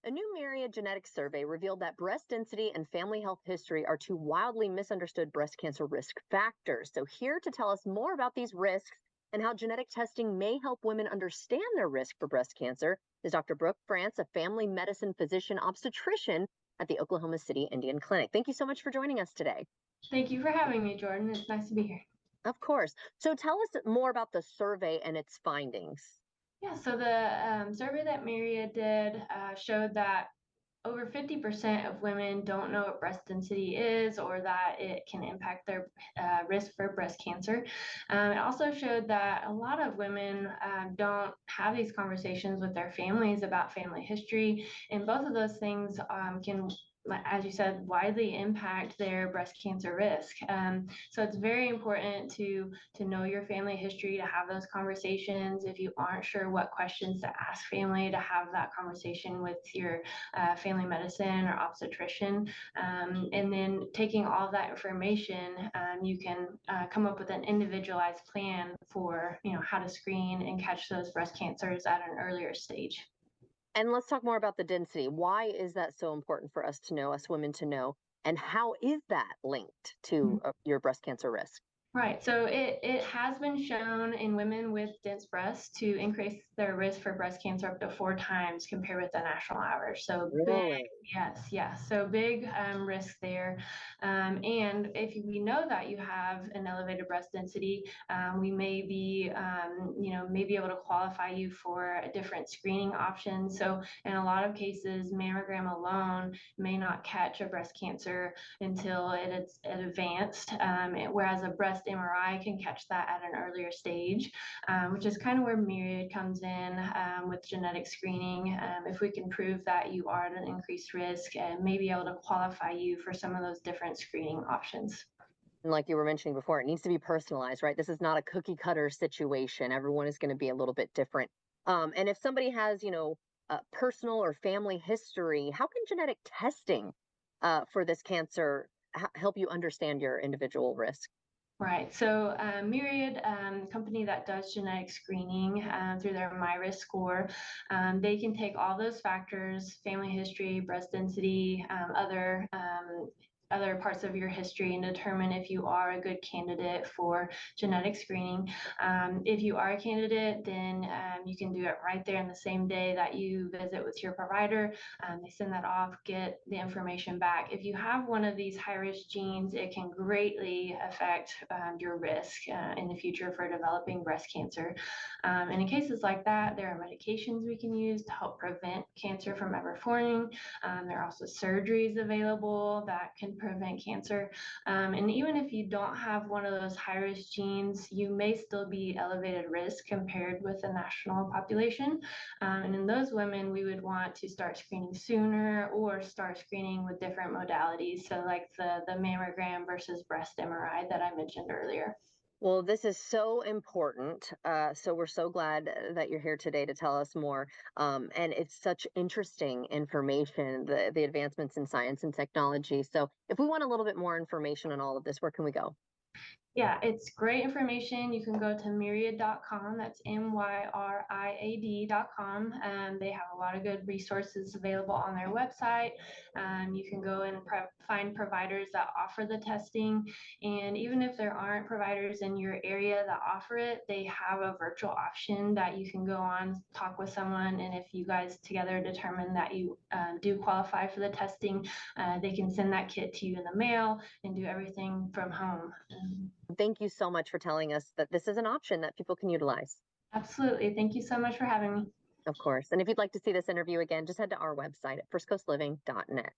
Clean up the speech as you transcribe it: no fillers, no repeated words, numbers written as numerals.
A new Myriad genetic survey revealed that breast density and family health history are two wildly misunderstood breast cancer risk factors. So, here to tell us more about these risks and how genetic testing may help women understand their risk for breast cancer is Dr. Brooke France, a family medicine physician obstetrician at the Oklahoma City Indian Clinic. Thank you so much for joining us today. Thank you for having me, Jordan. It's nice to be here. Of course. So, tell us more about the survey and its findings. Yeah, so the survey that Myriad did showed that over 50% of women don't know what breast density is or that it can impact their risk for breast cancer. It also showed that a lot of women don't have these conversations with their families about family history, and both of those things can, as you said, widely impact their breast cancer risk. So it's very important to know your family history, to have those conversations. If you aren't sure what questions to ask family, to have that conversation with your family medicine or obstetrician. And then taking all of that information, you can come up with an individualized plan for how to screen and catch those breast cancers at an earlier stage. And let's talk more about the density. Why is that so important for us to know, us women to know? And how is that linked to your breast cancer risk? Right. So it has been shown in women with dense breasts to increase their risk for breast cancer up to 4 times compared with the national average. So big, Really? yes, yes. So big risk there. And if we know that you have an elevated breast density, we may be, may be able to qualify you for a different screening option. So in a lot of cases, mammogram alone may not catch a breast cancer until it's advanced, whereas a breast MRI can catch that at an earlier stage, which is kind of where Myriad comes in with genetic screening. If we can prove that you are at an increased risk and may be able to qualify you for some of those different screening options. And like you were mentioning before, it needs to be personalized, right? This is not a cookie cutter situation. Everyone is going to be a little bit different. And if somebody has, personal or family history, how can genetic testing for this cancer help you understand your individual risk? Right. So Myriad, company that does genetic screening through their MyRisk score, they can take all those factors, family history, breast density, other parts of your history, and determine if you are a good candidate for genetic screening. If you are a candidate, then you can do it right there in the same day that you visit with your provider. They send that off, get the information back. If you have one of these high risk genes, it can greatly affect your risk in the future for developing breast cancer. And in cases like that, there are medications we can use to help prevent cancer from ever forming. There are also surgeries available that can prevent cancer. And even if you don't have one of those high risk genes, you may still be elevated risk compared with the national population. And in those women, we would want to start screening sooner or start screening with different modalities. So, like the mammogram versus breast MRI that I mentioned earlier. Well, this is so important. So we're so glad that you're here today to tell us more. And it's such interesting information, the advancements in science and technology. So if we want a little bit more information on all of this, where can we go? Yeah, it's great information. You can go to myriad.com. That's myriad.com. They have a lot of good resources available on their website. You can go and find providers that offer the testing. And even if there aren't providers in your area that offer it, they have a virtual option that you can go on, talk with someone. And if you guys together determine that you do qualify for the testing, they can send that kit to you in the mail and do everything from home. Thank you so much for telling us that this is an option that people can utilize. Absolutely. Thank you so much for having me. Of course. And if you'd like to see this interview again, just head to our website at firstcoastliving.net.